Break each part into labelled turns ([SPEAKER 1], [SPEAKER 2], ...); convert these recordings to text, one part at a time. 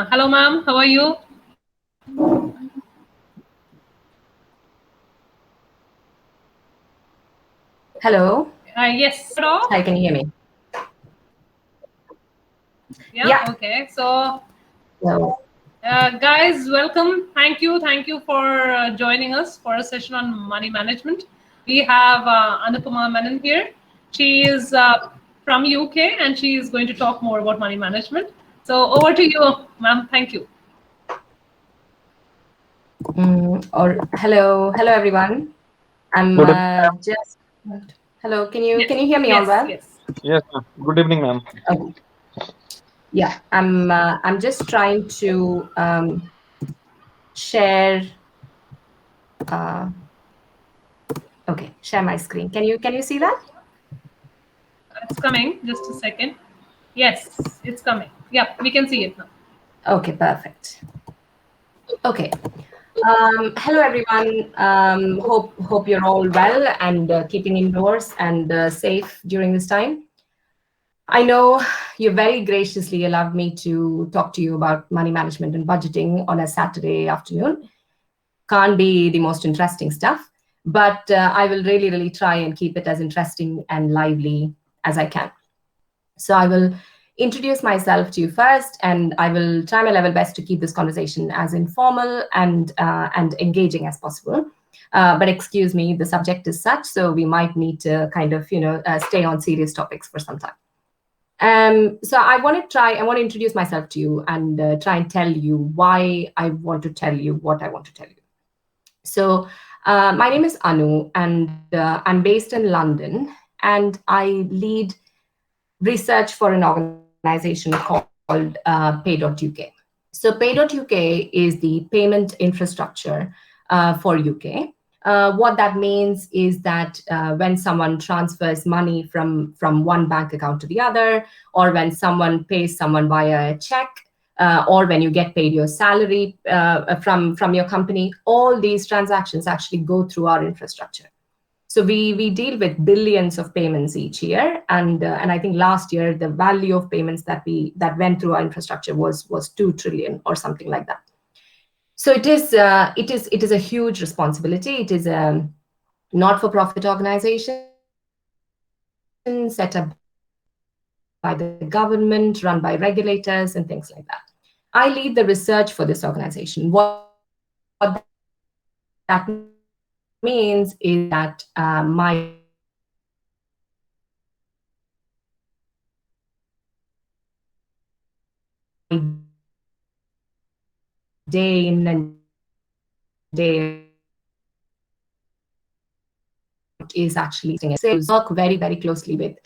[SPEAKER 1] Hello, ma'am. How are you?
[SPEAKER 2] Hello.
[SPEAKER 1] Yes. Hello.
[SPEAKER 2] Hi, can you hear me?
[SPEAKER 1] Yeah.
[SPEAKER 2] Yeah.
[SPEAKER 1] Okay. So,
[SPEAKER 2] So,
[SPEAKER 1] guys, welcome. Thank you for joining us for a session on money management. We have Anupama Menon here. She is from UK and she is going to talk more about money management. So, over to you, ma'am. Thank you.
[SPEAKER 2] hello everyone. I'm
[SPEAKER 3] Good evening, ma'am.
[SPEAKER 2] just hello. Can
[SPEAKER 1] Yes.
[SPEAKER 2] you hear me all
[SPEAKER 1] Yes.
[SPEAKER 2] well?
[SPEAKER 1] Yes.
[SPEAKER 3] Yes, ma'am. Good evening, ma'am.
[SPEAKER 2] Okay. Yeah. I'm just trying to share. Uh, okay, share my screen. Can you see that?
[SPEAKER 1] It's coming. Just a second. Yes, it's coming. Yeah, we can see it now.
[SPEAKER 2] Okay, perfect. Okay. Hello everyone. Hope you're all well and keeping indoors and safe during this time. I know you very graciously allowed me to talk to you about money management and budgeting on a Saturday afternoon. Can't be the most interesting stuff, but I will really try and keep it as interesting and lively as I can. So I will introduce myself to you first, and I will try my level best to keep this conversation as informal and engaging as possible. But excuse me, the subject is such, so we might need to kind of stay on serious topics for some time. So I want to introduce myself to you and try and tell you why I want to tell you what I want to tell you. So my name is Anu, and I'm based in London, and I lead research for an organization called Pay.uk. So Pay.uk is the payment infrastructure for UK. What that means is that when someone transfers money from one bank account to the other, or when someone pays someone via a check, or when you get paid your salary from your company, all these transactions actually go through our infrastructure. So we deal with billions of payments each year, and I think last year the value of payments that went through our infrastructure was 2 trillion or something like that. So it is a huge responsibility. It is a not-for-profit organization set up by the government, run by regulators, and things like that. I lead the research for this organization. What that means is that my day in and day out is actually work very closely with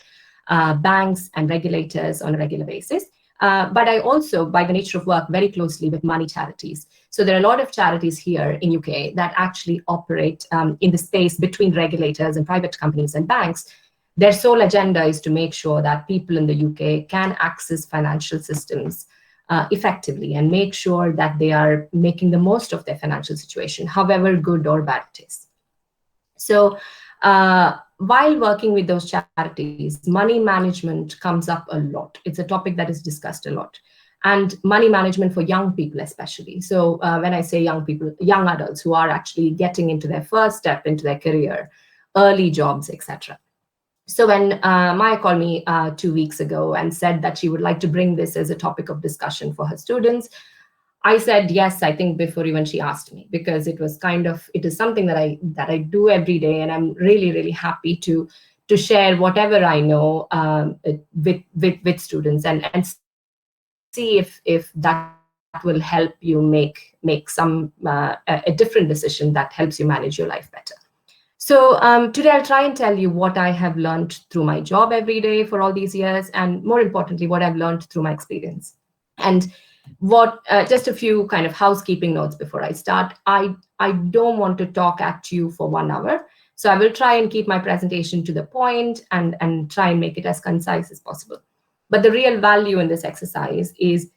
[SPEAKER 2] banks and regulators on a regular basis. But I also, by the nature of work, very closely with money charities. So there are a lot of charities here in UK that actually operate in the space between regulators and private companies and banks. Their sole agenda is to make sure that people in the UK can access financial systems effectively and make sure that they are making the most of their financial situation, however good or bad it is. So while working with those charities, money management comes up a lot. It's a topic that is discussed a lot. And money management for young people, especially. So when I say young people, young adults who are actually getting into their first step into their career, early jobs, etc. So when Maya called me 2 weeks ago and said that she would like to bring this as a topic of discussion for her students, I said yes, I think before even she asked me, because it is something that I do every day, and I'm really happy to share whatever I know with students and see if that will help you make some a different decision that helps you manage your life better. So today I'll try and tell you what I have learned through my job every day for all these years, and more importantly, what I've learned through my experience. And what just a few kind of housekeeping notes before I start. I don't want to talk at you for 1 hour, so I will try and keep my presentation to the point and try and make it as concise as possible. But the real value in this exercise is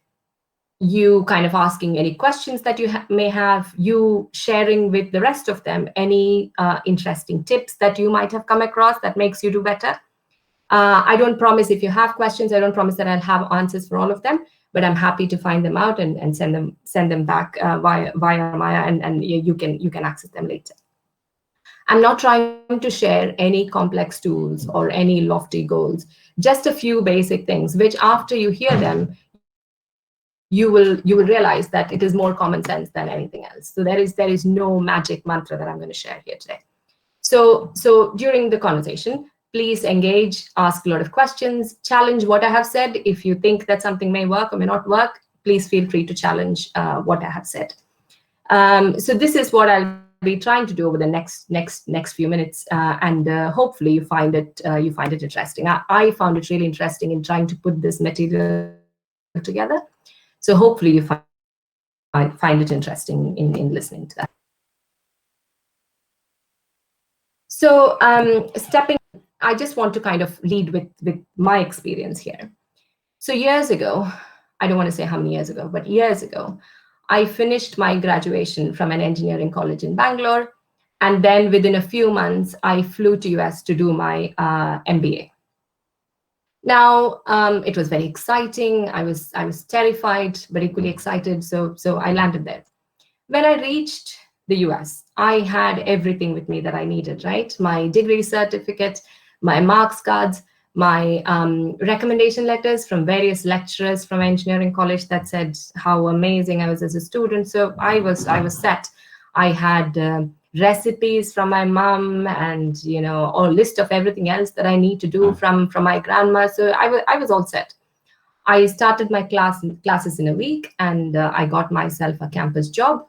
[SPEAKER 2] you kind of asking any questions that you may have, you sharing with the rest of them any interesting tips that you might have come across that makes you do better. I don't promise if you have questions, I don't promise that I'll have answers for all of them, but I'm happy to find them out and send them back via Maya, and you can access them later. I'm not trying to share any complex tools or any lofty goals, just a few basic things, which after you hear them, you will realize that it is more common sense than anything else. So there is no magic mantra that I'm going to share here today. So during the conversation, please engage, ask a lot of questions, challenge what I have said. If you think that something may work or may not work, please feel free to challenge what I have said. So this is what I'll be trying to do over the next few minutes, and hopefully you find it interesting. I found it really interesting in trying to put this material together. So hopefully you find it interesting in listening to that. So I just want to kind of lead with my experience here. So years ago, I don't want to say how many years ago, but years ago, I finished my graduation from an engineering college in Bangalore. And then within a few months, I flew to US to do my MBA. Now, it was very exciting. I was terrified, but equally excited. So I landed there. When I reached the US, I had everything with me that I needed, right? My degree certificate, my marks cards, my recommendation letters from various lecturers from engineering college that said how amazing I was as a student. So I was set. I had recipes from my mom, and a list of everything else that I need to do from my grandma. So I was all set. I started my classes in a week, and I got myself a campus job.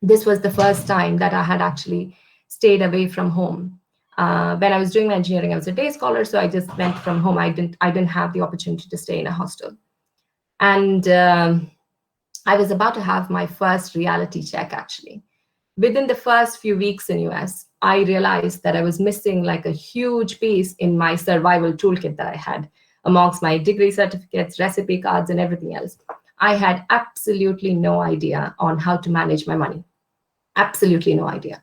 [SPEAKER 2] This was the first time that I had actually stayed away from home. When I was doing my engineering, I was a day scholar, so I just went from home. I didn't have the opportunity to stay in a hostel. And I was about to have my first reality check, actually. Within the first few weeks in US, I realized that I was missing like a huge piece in my survival toolkit that I had amongst my degree certificates, recipe cards, and everything else. I had absolutely no idea on how to manage my money. Absolutely no idea.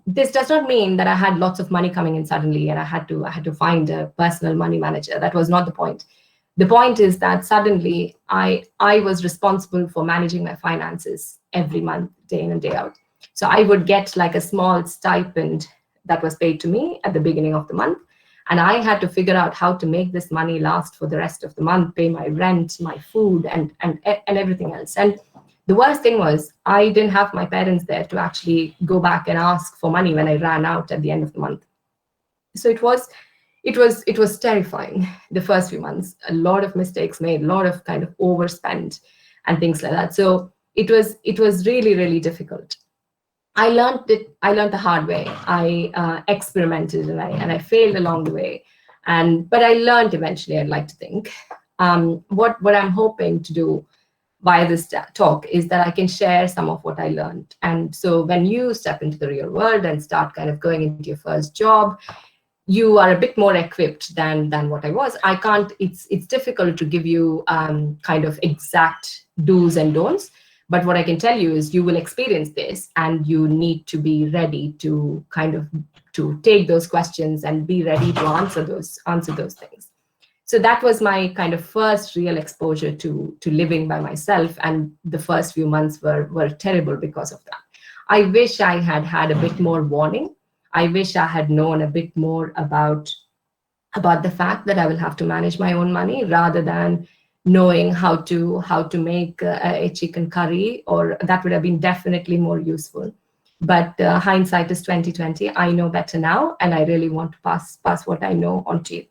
[SPEAKER 2] This does not mean that I had lots of money coming in suddenly and I had to find a personal money manager. That was not the point. The point is that suddenly I was responsible for managing my finances every month, day in and day out. So I would get like a small stipend that was paid to me at the beginning of the month. And I had to figure out how to make this money last for the rest of the month, pay my rent, my food, and everything else. And the worst thing was I didn't have my parents there to actually go back and ask for money when I ran out at the end of the month. So it was terrifying the first few months. A lot of mistakes made, a lot of kind of overspent and things like that. So it was really, really difficult. I learned the hard way. I experimented and I failed along the way. But I learned eventually, I'd like to think. What I'm hoping to do via this talk is that I can share some of what I learned. And so when you step into the real world and start kind of going into your first job, you are a bit more equipped than what I was. It's difficult to give you kind of exact do's and don'ts. But what I can tell you is you will experience this, and you need to be ready to to take those questions and be ready to answer those things. So that was my kind of first real exposure to living by myself, and the first few months were terrible because of that. I wish I had a bit more warning. I wish I had known a bit more about the fact that I will have to manage my own money rather than knowing how to make a chicken curry, or that would have been definitely more useful. But hindsight is 2020. I know better now, and I really want to pass what I know on to you.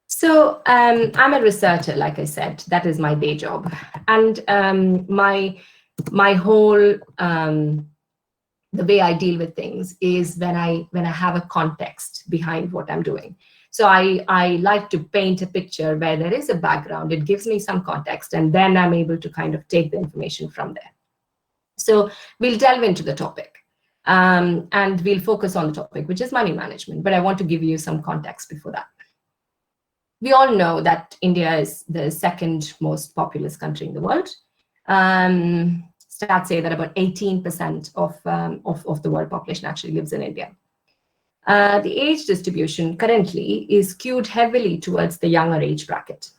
[SPEAKER 2] So I'm a researcher, like I said. That is my day job, and my whole the way I deal with things is when I have a context behind what I'm doing. So I like to paint a picture where there is a background. It gives me some context, and then I'm able to kind of take the information from there. So we'll delve into the topic, and we'll focus on the topic, which is money management. But I want to give you some context before that. We all know that India is the second most populous country in the world. Stats say that about 18% of the world population actually lives in India. The age distribution currently is skewed heavily towards the younger age bracket.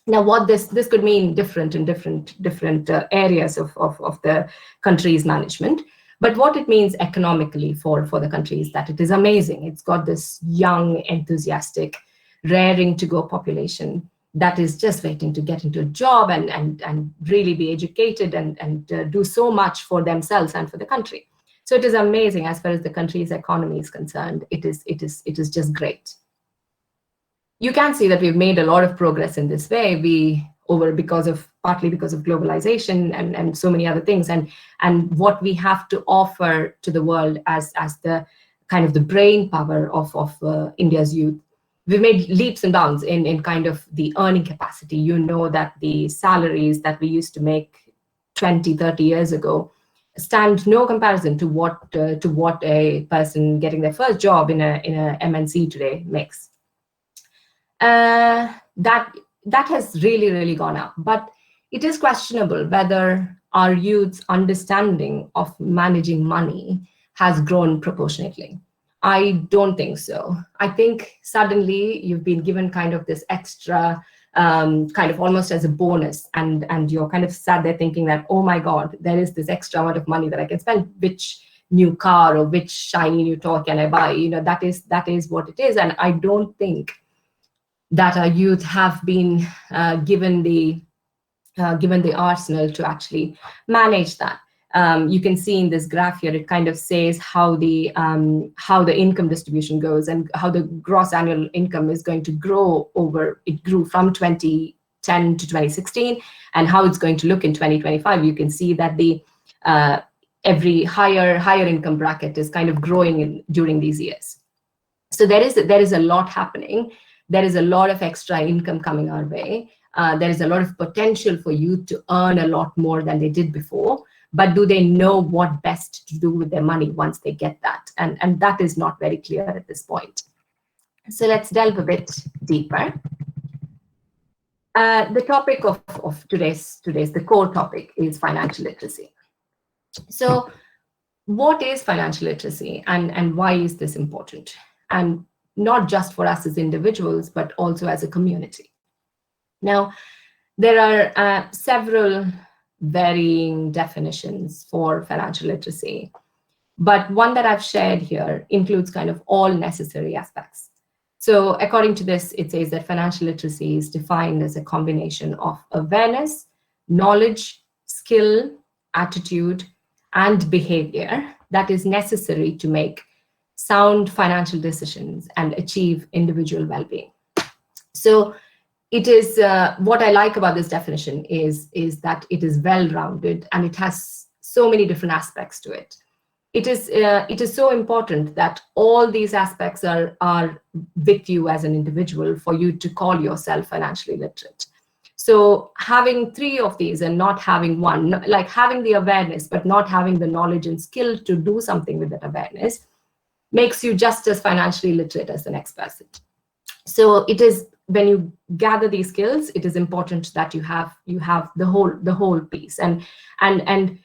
[SPEAKER 2] Now, what this could mean different in different areas of the country's management. But what it means economically for the country is that it is amazing. It's got this young, enthusiastic, raring to go population that is just waiting to get into a job and really be educated and do so much for themselves and for the country. So it is amazing as far as the country's economy is concerned. It is just great. You can see that we've made a lot of progress in this way. Partly because of globalization and so many other things, and what we have to offer to the world as the kind of the brain power of India's youth. We've made leaps and bounds in kind of the earning capacity. You know that the salaries that we used to make 20, 30 years ago stand no comparison to what a person getting their first job in a MNC today makes. That has really gone up, but it is questionable whether our youth's understanding of managing money has grown proportionately. I don't think so. I think suddenly you've been given kind of this extra kind of almost as a bonus, and you're kind of sat there thinking that, oh my God, there is this extra amount of money that I can spend. Which new car or which shiny new toy can I buy? That is what it is. And I don't think that our youth have been given the arsenal to actually manage that. You can see in this graph here, it kind of says how the income distribution goes and how the gross annual income is going to grow it grew from 2010 to 2016, and how it's going to look in 2025. You can see that the every higher income bracket is kind of growing during these years. So there is a lot happening. There is a lot of extra income coming our way. There is a lot of potential for youth to earn a lot more than they did before. But do they know what best to do with their money once they get that? And that is not very clear at this point. So let's delve a bit deeper. The topic of today's the core topic is financial literacy. So what is financial literacy, and why is this important? And not just for us as individuals, but also as a community. Now, there are several varying definitions for financial literacy, but one that I've shared here includes kind of all necessary aspects. So according to this, it says that financial literacy is defined as a combination of awareness, knowledge, skill, attitude, and behavior that is necessary to make sound financial decisions and achieve individual well-being. So it is what I like about this definition is that it is well-rounded and it has so many different aspects to it. It is so important that all these aspects are with you as an individual for you to call yourself financially literate. So having three of these and not having one, like having the awareness but not having the knowledge and skill to do something with that awareness, makes you just as financially literate as the next person. So it is, when you gather these skills, it is important that you have the whole piece, and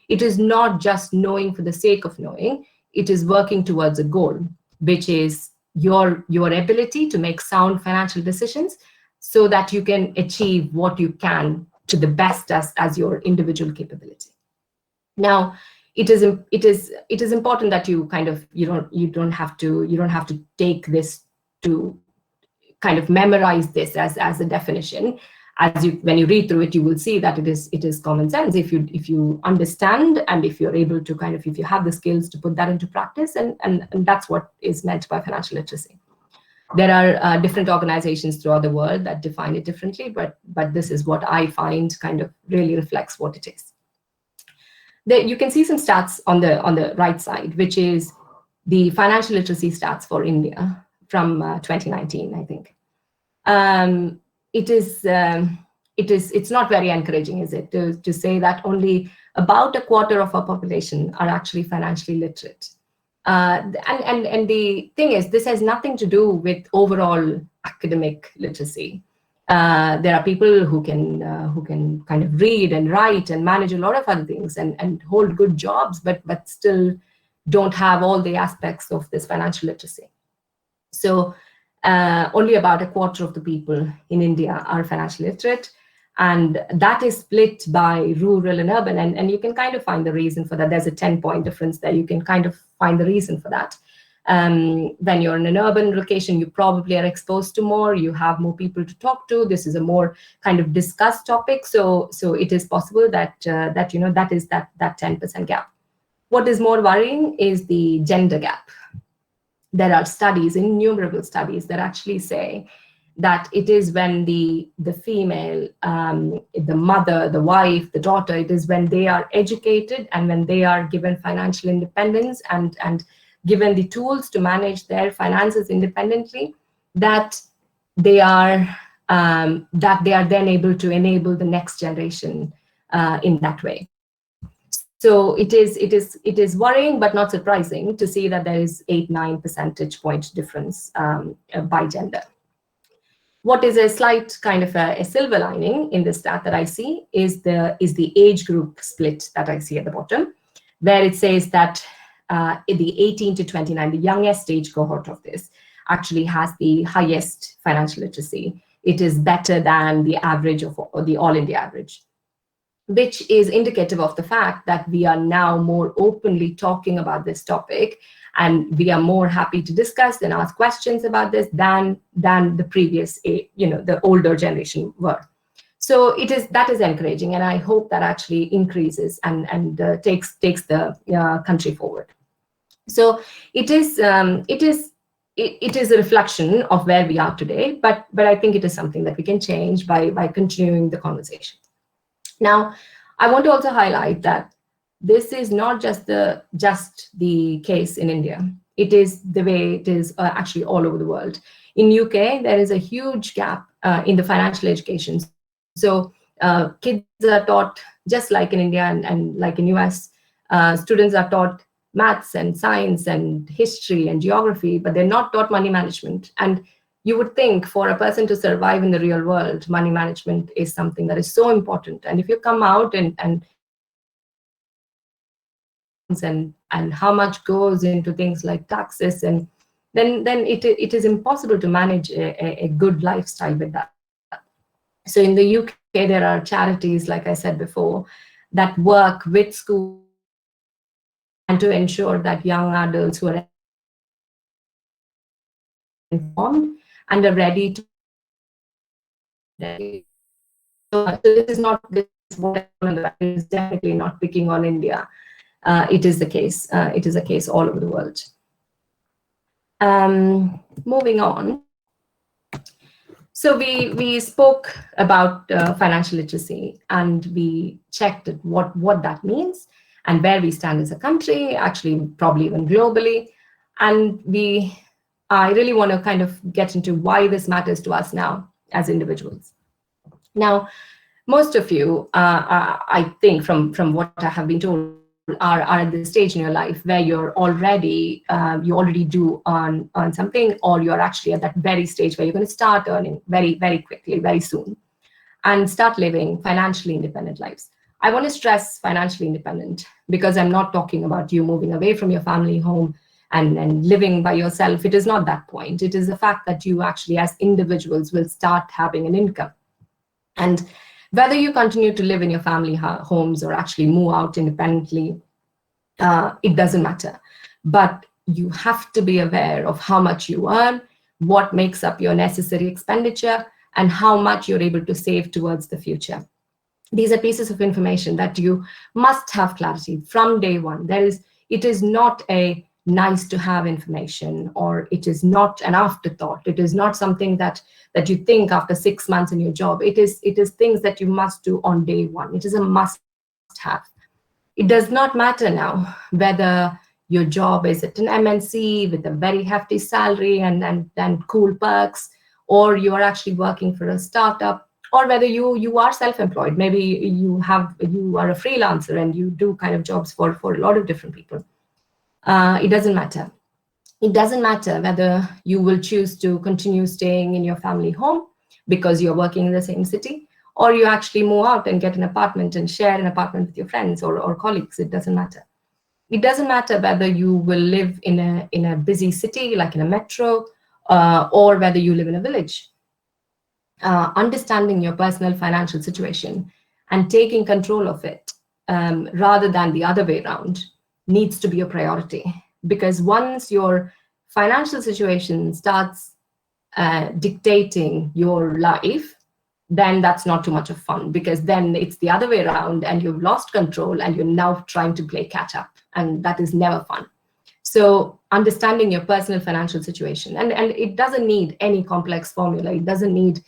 [SPEAKER 2] it is not just knowing for the sake of knowing. It is working towards a goal, which is your ability to make sound financial decisions, so that you can achieve what you can to the best as your individual capability. Now, it is important that you kind of you don't have to take this to kind of memorize this as a definition. When you read through it, you will see that it is common sense if you understand, and if you're able to kind of, if you have the skills to put that into practice, and that's what is meant by financial literacy. There are different organizations throughout the world that define it differently, but this is what I find kind of really reflects what it is. You can see some stats on the right side, which is the financial literacy stats for India from 2019, I think. It's not very encouraging, is it, to say that only about a quarter of our population are actually financially literate. And the thing is, this has nothing to do with overall academic literacy. There are people who can kind of read and write and manage a lot of other things and hold good jobs, but still don't have all the aspects of this financial literacy. So only about a quarter of the people in India are financially literate. And that is split by rural and urban. And you can kind of find the reason for that. There's a 10-point difference there. You can kind of find the reason for that. When you're in an urban location, you probably are exposed to more, you have more people to talk to. This is a more kind of discussed topic. So it is possible that, that is that 10% gap. What is more worrying is the gender gap. There are studies, innumerable studies, that actually say that it is when the female, the mother, the wife, the daughter, it is when they are educated and when they are given financial independence and given the tools to manage their finances independently, that they are then able to enable the next generation in that way. So it is worrying, but not surprising to see that there is 8-9 percentage point difference by gender. What is a slight kind of a silver lining in this stat that I see is the age group split that I see at the bottom, where it says that in the 18 to 29, the youngest age cohort of this actually has the highest financial literacy. It is better than the average of the all India average, which is indicative of the fact that we are now more openly talking about this topic, and we are more happy to discuss and ask questions about this than the previous, the older generation were. So that is encouraging, and I hope that actually increases and takes the country forward. So it is a reflection of where we are today, but I think it is something that we can change by continuing the conversation. Now, I want to also highlight that this is not just the case in India. It is the way it is actually all over the world. In UK, there is a huge gap in the financial education. So kids are taught, just like in India and like in US, students are taught maths and science and history and geography, but they're not taught money management. And you would think for a person to survive in the real world, money management is something that is so important. And if you come out and how much goes into things like taxes, and then it is impossible to manage a good lifestyle with that. So in the UK, there are charities, like I said before, that work with schools and to ensure that young adults who are informed and are ready to. So this is what is definitely not picking on India. It is the case. It is a case all over the world. Moving on. So we spoke about financial literacy, and we checked at what that means and where we stand as a country, actually probably even globally. And I really want to kind of get into why this matters to us now as individuals. Now, most of you, I think from what I have been told, are at the stage in your life where you already do on something, or you're actually at that very stage where you're going to start earning very, very quickly, very soon, and start living financially independent lives. I want to stress financially independent because I'm not talking about you moving away from your family home and living by yourself. It is not that point. It is the fact that you actually, as individuals, will start having an income. And whether you continue to live in your family homes or actually move out independently, it doesn't matter. But you have to be aware of how much you earn, what makes up your necessary expenditure, and how much you're able to save towards the future. These are pieces of information that you must have clarity from day one. It is not a nice to have information, or it is not an afterthought. It is not something that you think after 6 months in your job. It is things that you must do on day one. It is a must have. It does not matter now whether your job is at an MNC with a very hefty salary and cool perks, or you are actually working for a startup, or whether you are self-employed. Maybe you are a freelancer and you do kind of jobs for a lot of different people. It doesn't matter. It doesn't matter whether you will choose to continue staying in your family home because you're working in the same city, or you actually move out and get an apartment and share an apartment with your friends or colleagues. It doesn't matter. It doesn't matter whether you will live in a busy city, like in a metro, or whether you live in a village. understanding your personal financial situation and taking control of it, rather than the other way around, needs to be a priority. Because once your financial situation starts dictating your life, then that's not too much of fun, because then it's the other way around and you've lost control and you're now trying to play catch up, and that is never fun. So understanding your personal financial situation, and it doesn't need any complex formula. It doesn't need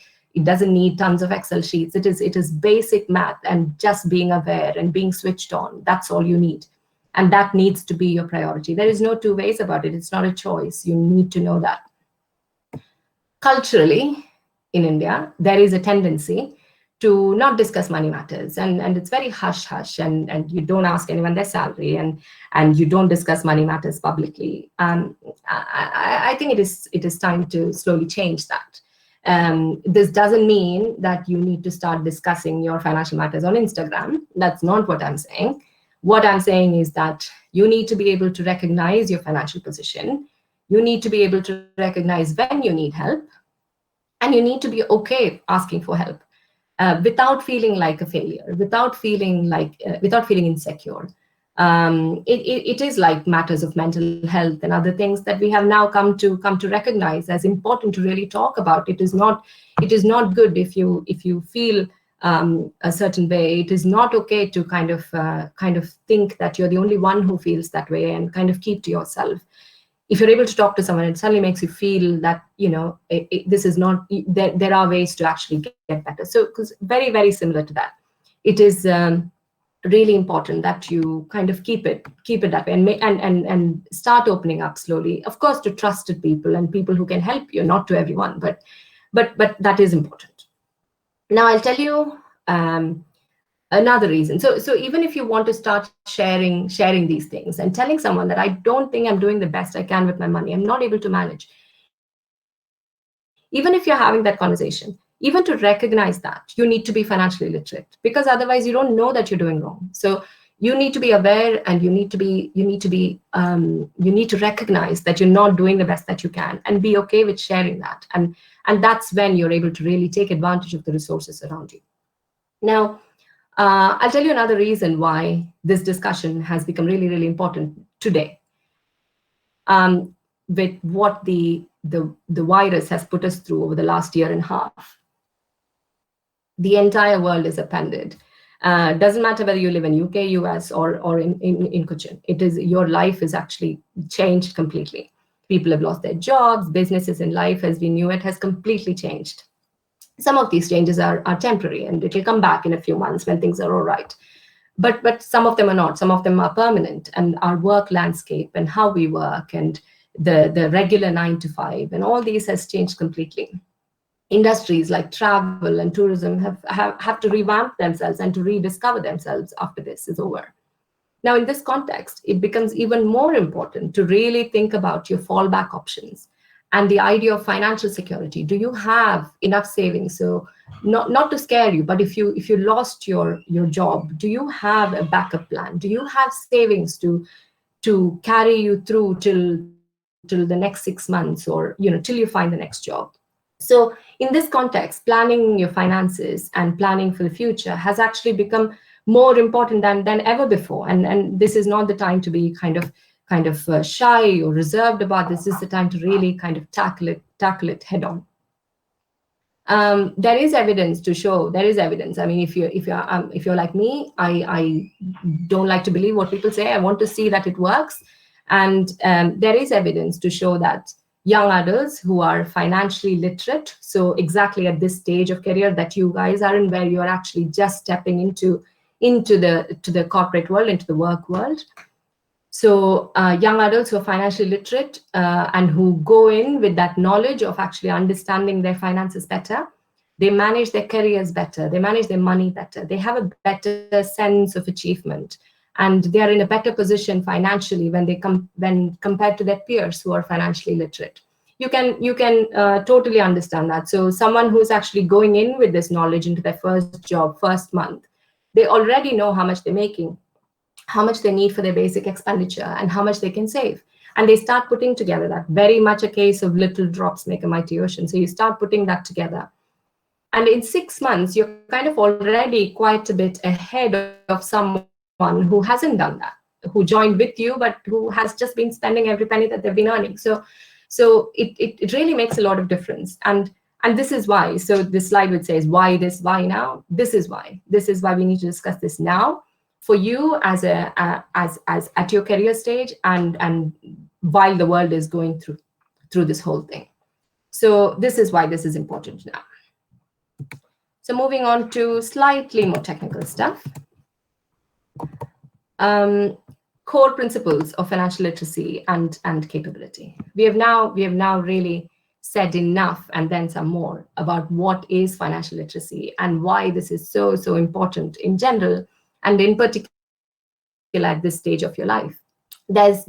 [SPEAKER 2] tons of Excel sheets. It is basic math and just being aware and being switched on. That's all you need. And that needs to be your priority. There is no two ways about it. It's not a choice. You need to know that. Culturally, in India, there is a tendency to not discuss money matters, and it's very hush hush, and you don't ask anyone their salary, and you don't discuss money matters publicly. I think it is time to slowly change that. This doesn't mean that you need to start discussing your financial matters on Instagram. That's not what I'm saying. What I'm saying is that you need to be able to recognize your financial position. You need to be able to recognize when you need help, and you need to be okay asking for help, without feeling like a failure, without feeling insecure. It is like matters of mental health and other things that we have now come to recognize as important to really talk about. It is not good if you feel a certain way. It is not okay to kind of think that you're the only one who feels that way and kind of keep to yourself. If you're able to talk to someone, it suddenly makes you feel that, this is not, there are ways to actually get better. So, because very, very similar to that, it is really important that you kind of keep it that way, and start opening up slowly. Of course, to trusted people and people who can help you, not to everyone, but that is important. Now, I'll tell you another reason. So even if you want to start sharing these things and telling someone that I don't think I'm doing the best I can with my money, I'm not able to manage. Even if you're having that conversation, even to recognize that, you need to be financially literate, because otherwise you don't know that you're doing wrong. So you need to be aware, and you need to recognize that you're not doing the best that you can, and be okay with sharing that. And that's when you're able to really take advantage of the resources around you. Now, I'll tell you another reason why this discussion has become really, really important today. With what the virus has put us through over the last year and a half, the entire world is upended. Doesn't matter whether you live in UK, US, or in Cochin. Your life is actually changed completely. People have lost their jobs. Businesses in life as we knew it has completely changed. Some of these changes are temporary, and it will come back in a few months when things are all right. But some of them are not. Some of them are permanent, and our work landscape and how we work and the regular 9 to 5 and all these has changed completely. Industries like travel and tourism have to revamp themselves and to rediscover themselves after this is over. Now, in this context, it becomes even more important to really think about your fallback options and the idea of financial security. Do you have enough savings? So not to scare you, but if you lost your job, do you have a backup plan? Do you have savings to carry you through till the next 6 months, or till you find the next job? So in this context, planning your finances and planning for the future has actually become more important than ever before. And this is not the time to be kind of shy or reserved about this. This is the time to really kind of tackle it head on. There is evidence to show. There is evidence. I mean, if you're like me, I don't like to believe what people say. I want to see that it works. And there is evidence to show that young adults who are financially literate, so exactly at this stage of career that you guys are in, where you're actually just stepping into the corporate world, into the work world. So young adults who are financially literate and who go in with that knowledge of actually understanding their finances better, they manage their careers better, they manage their money better, they have a better sense of achievement, and they are in a better position financially when compared to their peers who are financially literate. You can totally understand that. So someone who's actually going in with this knowledge into their first job, first month, they already know how much they're making, how much they need for their basic expenditure, and how much they can save. And they start putting together that. Very much a case of little drops make a mighty ocean. So you start putting that together. And in 6 months, you're kind of already quite a bit ahead of someone who hasn't done that, who joined with you, but who has just been spending every penny that they've been earning. So it really makes a lot of difference. And this is why. So this slide would say is why this, why now? This is why. This is why we need to discuss this now for you as as at your career stage, and while the world is going through this whole thing. So this is why this is important now. So moving on to slightly more technical stuff. Core principles of financial literacy and capability. We have now really said enough and then some more about what is financial literacy and why this is so important in general, and in particular at this stage of your life. There's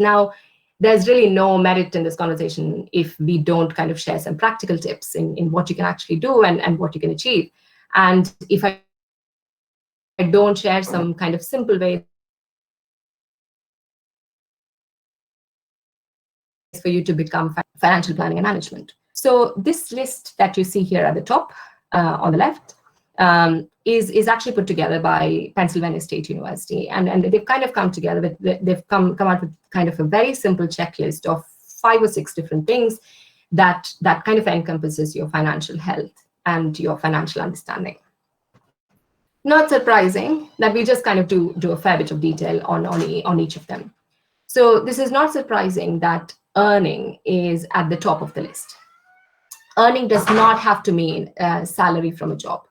[SPEAKER 2] really no merit in this conversation if we don't kind of share some practical tips in what you can actually do and what you can achieve. And if I don't share some kind of simple ways for you to become financial planning and management. So this list that you see here at the top on the left is actually put together by Pennsylvania State University, and they've kind of come together with, they've come out with kind of a very simple checklist of 5 or 6 different things that kind of encompasses your financial health and your financial understanding. Not surprising that we just kind of do a fair bit of detail on each of them. So this is not surprising that earning is at the top of the list. Earning does not have to mean salary from a job.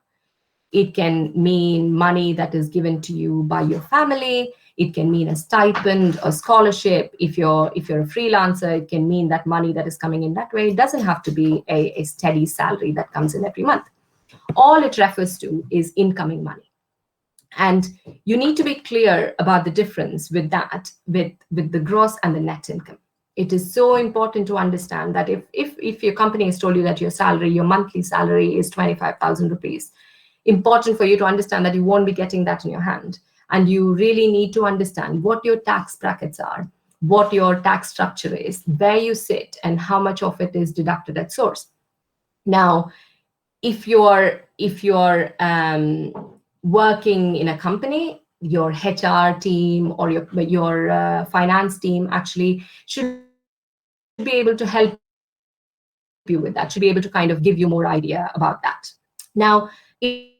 [SPEAKER 2] It can mean money that is given to you by your family. It can mean a stipend, a scholarship. If you're a freelancer, it can mean that money that is coming in that way. It doesn't have to be a steady salary that comes in every month. All it refers to is incoming money. And you need to be clear about the difference with that, with the gross and the net income. It is so important to understand that if your company has told you that your monthly salary is 25,000 rupees, important for you to understand that you won't be getting that in your hand. And you really need to understand what your tax brackets are, what your tax structure is, where you sit, and how much of it is deducted at source. Now, if you're working in a company, your HR team or your finance team actually should be able to help you with that, should be able to kind of give you more idea about that. Now, it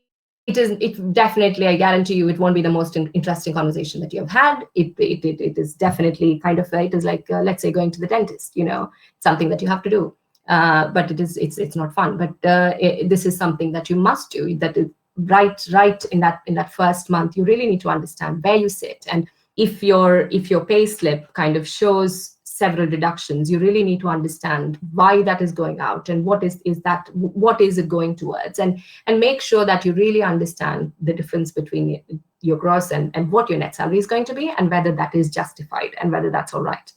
[SPEAKER 2] definitely, I guarantee you, it won't be the most interesting conversation that you have had. It is definitely kind of, it is like, let's say, going to the dentist, something that you have to do. But it's not fun. But this is something that you must do. That is right in that first month, you really need to understand where you sit. And if your pay slip kind of shows several deductions, you really need to understand why that is going out and what is it going towards, and make sure that you really understand the difference between your gross and what your net salary is going to be, and whether that is justified and whether that's all right.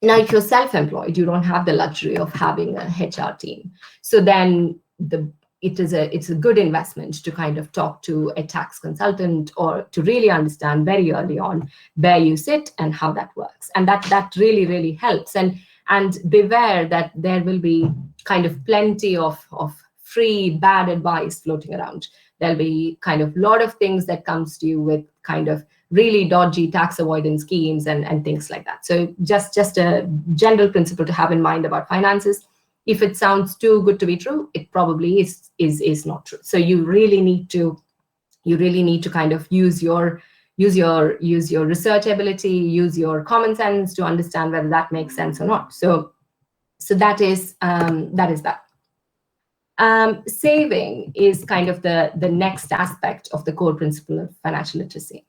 [SPEAKER 2] Now, if you're self-employed, you don't have the luxury of having a HR team. So then it's a good investment to kind of talk to a tax consultant, or to really understand very early on where you sit and how that works. And that really, really helps. And beware that there will be kind of plenty of free bad advice floating around. There'll be kind of a lot of things that comes to you with kind of really dodgy tax avoidance schemes and things like that. So just a general principle to have in mind about finances. If it sounds too good to be true, it probably is not true. So you really need to kind of use your research ability, use your common sense to understand whether that makes sense or not. So that is that. Saving is kind of the next aspect of the core principle of financial literacy.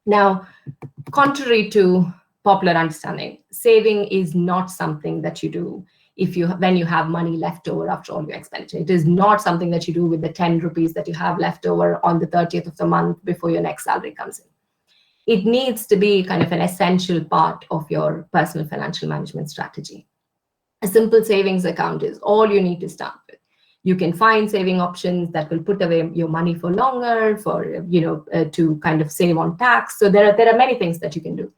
[SPEAKER 2] Now, contrary to popular understanding, saving is not something that you do when you have money left over after all your expenditure. It is not something that you do with the 10 rupees that you have left over on the 30th of the month before your next salary comes in. It needs to be kind of an essential part of your personal financial management strategy. A simple savings account is all you need to start with. You can find saving options that will put away your money for longer, to kind of save on tax. So there are many things that you can do.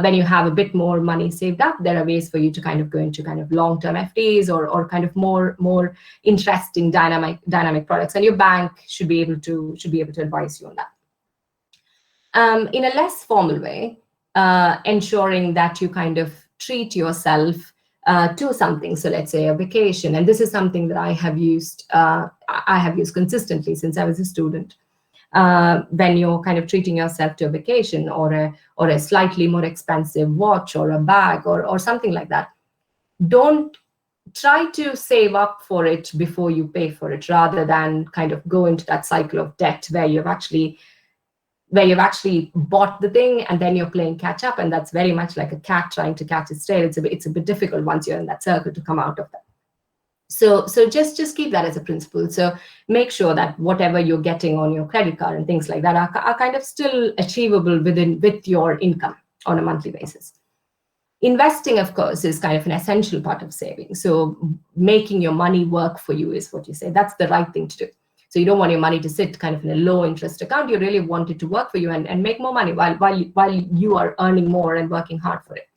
[SPEAKER 2] when you have a bit more money saved up, there are ways for you to kind of go into kind of long-term FDs or kind of more interesting dynamic products, and your bank should be able to advise you on that. In a less formal way, ensuring that you kind of treat yourself to something. So let's say a vacation, and this is something that I have used consistently since I was a student. When you're kind of treating yourself to a vacation or a slightly more expensive watch or a bag or something like that, don't try to save up for it before you pay for it, rather than kind of go into that cycle of debt where you've actually bought the thing and then you're playing catch up, and that's very much like a cat trying to catch its tail. It's a bit difficult once you're in that circle to come out of that. So just keep that as a principle. So make sure that whatever you're getting on your credit card and things like that are kind of still achievable with your income on a monthly basis. Investing, of course, is kind of an essential part of saving. So making your money work for you is what you say. That's the right thing to do. So you don't want your money to sit kind of in a low interest account. You really want it to work for you and make more money while you are earning more and working hard for it.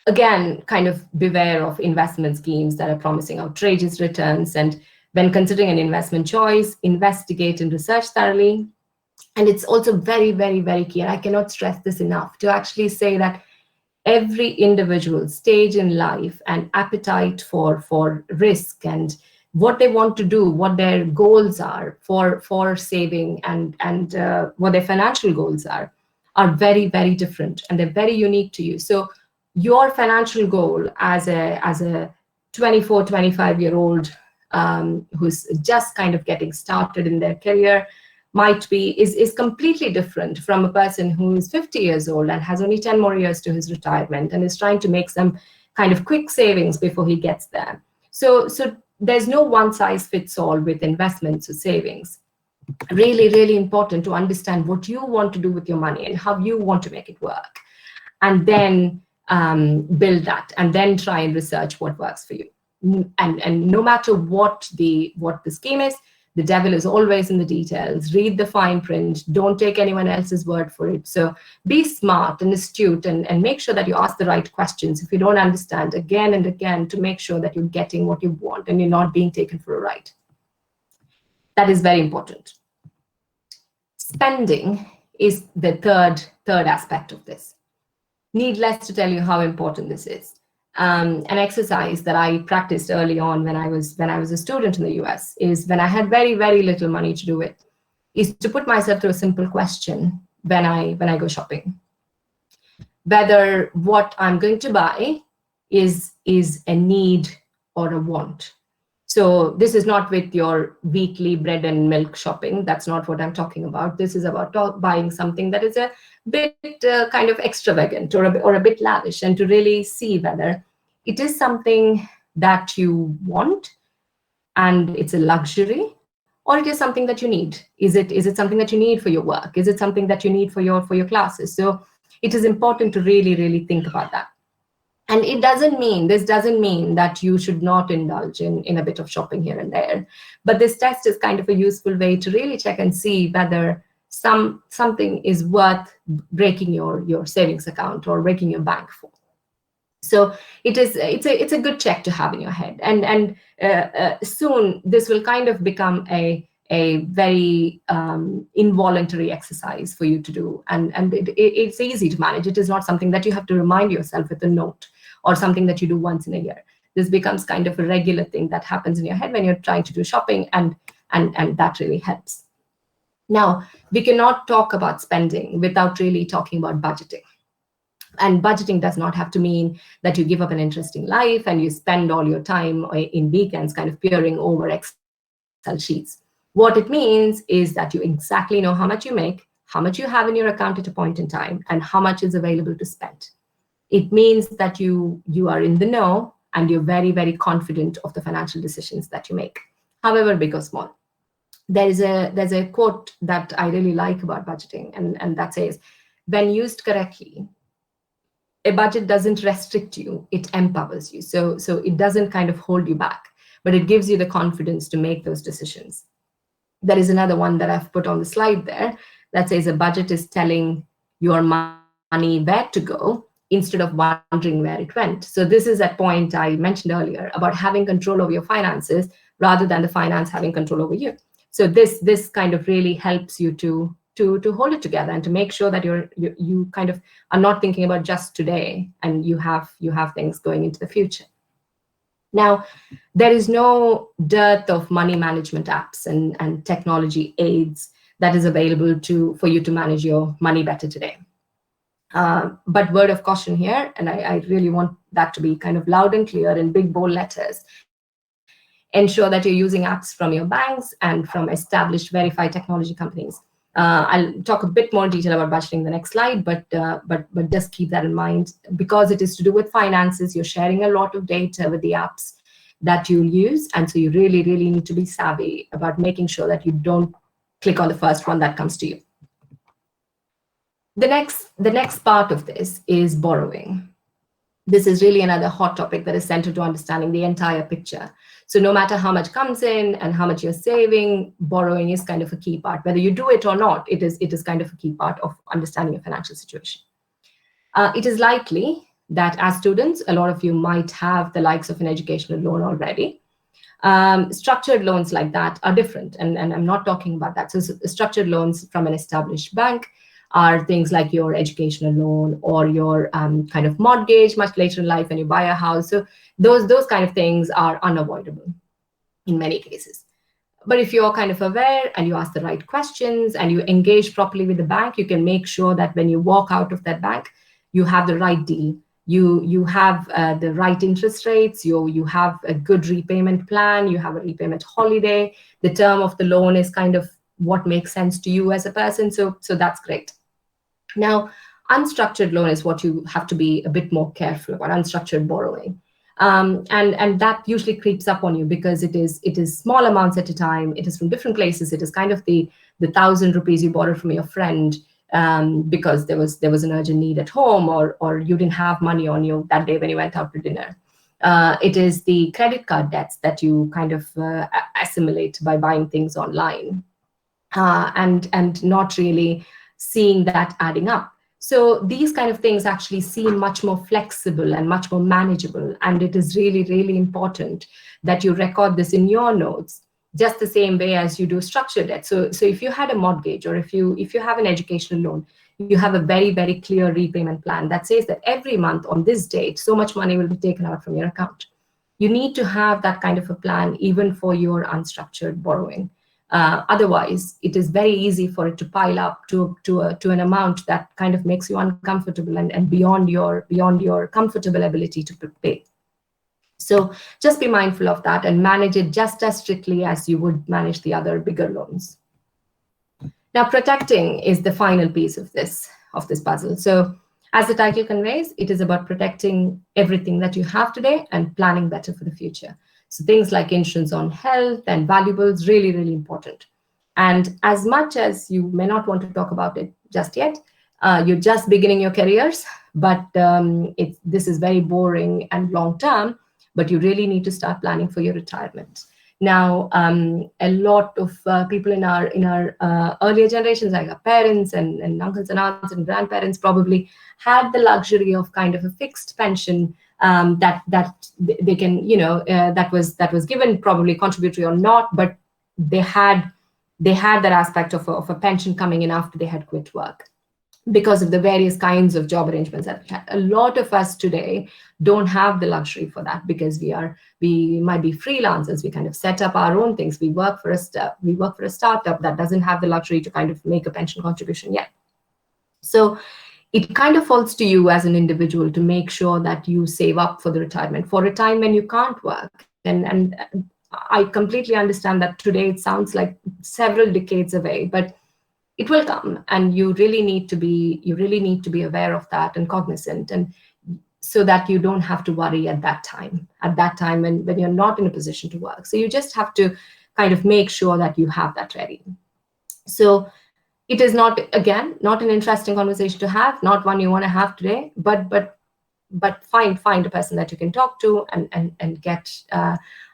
[SPEAKER 2] Again, kind of beware of investment schemes that are promising outrageous returns. And when considering an investment choice, investigate and research thoroughly. And it's also very, very, very key, and I cannot stress this enough, to actually say that every individual stage in life and appetite for risk and what they want to do, what their goals are for saving and what their financial goals are very, very different, and they're very unique to you. So your financial goal as a 24, 25-year-old who's just kind of getting started in their career is completely different from a person who's 50 years old and has only 10 more years to his retirement and is trying to make some kind of quick savings before he gets there. So there's no one size fits all with investments or savings. Really, really important to understand what you want to do with your money and how you want to make it work, and then build that, and then try and research what works for you. And no matter what the scheme is, the devil is always in the details. Read the fine print. Don't take anyone else's word for it. So be smart and astute and make sure that you ask the right questions if you don't understand, again and again, to make sure that you're getting what you want and you're not being taken for a ride. That is very important. Spending is the third aspect of this. Needless to tell you how important this is. An exercise that I practiced early on when I was a student in the US is, when I had very, very little money to do it, is to put myself through a simple question when I go shopping. Whether what I'm going to buy is a need or a want. So this is not with your weekly bread and milk shopping. That's not what I'm talking about. This is about buying something that is a bit kind of extravagant or a bit lavish, and to really see whether it is something that you want and it's a luxury, or it is something that you need. Is it something that you need for your work? Is it something that you need for your classes? So it is important to really, really think about that. And this doesn't mean that you should not indulge in a bit of shopping here and there. But this test is kind of a useful way to really check and see whether something is worth breaking your savings account or breaking your bank for. So it's a good check to have in your head. And soon this will kind of become a very involuntary exercise for you to do. And it's easy to manage. It is not something that you have to remind yourself with a note or something that you do once in a year. This becomes kind of a regular thing that happens in your head when you're trying to do shopping, and that really helps. Now, we cannot talk about spending without really talking about budgeting. And budgeting does not have to mean that you give up an interesting life and you spend all your time in weekends kind of peering over Excel sheets. What it means is that you exactly know how much you make, how much you have in your account at a point in time, and how much is available to spend. It means that you are in the know and you're very, very confident of the financial decisions that you make, however big or small. There's a quote that I really like about budgeting, and that says, when used correctly, a budget doesn't restrict you, it empowers you. So it doesn't kind of hold you back, but it gives you the confidence to make those decisions. There is another one that I've put on the slide there that says, a budget is telling your mind money where to go instead of wondering where it went. So this is that point I mentioned earlier about having control over your finances rather than the finance having control over you. So this kind of really helps you to hold it together and to make sure that you kind of are not thinking about just today, and you have things going into the future. Now, there is no dearth of money management apps and technology aids that is available for you to manage your money better today. But word of caution here, and I really want that to be kind of loud and clear in big bold letters. Ensure that you're using apps from your banks and from established verified technology companies. I'll talk a bit more in detail about budgeting in the next slide, but just keep that in mind. Because it is to do with finances, you're sharing a lot of data with the apps that you'll use, and so you really need to be savvy about making sure that you don't click on the first one that comes to you. The next part of this is borrowing. This is really another hot topic that is central to understanding the entire picture. So no matter how much comes in and how much you're saving, borrowing is kind of a key part. Whether you do it or not, it is kind of a key part of understanding your financial situation. It is likely that as students, a lot of you might have the likes of an educational loan already. Structured loans like that are different, and I'm not talking about that. So structured loans from an established bank are things like your educational loan or your kind of mortgage much later in life when you buy a house. So those kind of things are unavoidable in many cases. But if you're kind of aware and you ask the right questions and you engage properly with the bank, you can make sure that when you walk out of that bank, you have the right deal. You have the right interest rates, you have a good repayment plan, you have a repayment holiday, the term of the loan is kind of what makes sense to you as a person. So that's great. Now, unstructured loan is what you have to be a bit more careful about, unstructured borrowing. And that usually creeps up on you because it is small amounts at a time. It is from different places. It is kind of the 1,000 rupees you borrowed from your friend because there was an urgent need at home, or you didn't have money on you that day when you went out to dinner. It is the credit card debts that you kind of assimilate by buying things online and not really seeing that adding up. So these kind of things actually seem much more flexible and much more manageable. And it is really important that you record this in your notes, just the same way as you do structured debt. So if you had a mortgage, or if you have an educational loan, you have a very clear repayment plan that says that every month on this date, so much money will be taken out from your account. You need to have that kind of a plan even for your unstructured borrowing. Otherwise, it is very easy for it to pile up to an amount that kind of makes you uncomfortable and beyond your comfortable ability to pay. So just be mindful of that and manage it just as strictly as you would manage the other bigger loans. Now, protecting is the final piece of this puzzle. So as the title conveys, it is about protecting everything that you have today and planning better for the future. So things like insurance on health and valuables, really important. And as much as you may not want to talk about it just yet, you're just beginning your careers, but this is very boring and long term, but you really need to start planning for your retirement. Now, a lot of people in our earlier generations, like our parents and uncles and aunts and grandparents, probably had the luxury of kind of a fixed pension that they can, that was given, probably contributory or not, but they had that aspect of a pension coming in after they had quit work, because of the various kinds of job arrangements that we had. A lot of us today don't have the luxury for that because we might be freelancers. We kind of set up our own things. We work for a startup that doesn't have the luxury to kind of make a pension contribution yet. So it kind of falls to you as an individual to make sure that you save up for the retirement, for a time when you can't work. And I completely understand that today it sounds like several decades away, but it will come, and you really need to be aware of that and cognizant, and so that you don't have to worry at that time when you're not in a position to work. So you just have to kind of make sure that you have that ready. So it is not an interesting conversation to have, not one you want to have today, but find a person that you can talk to and get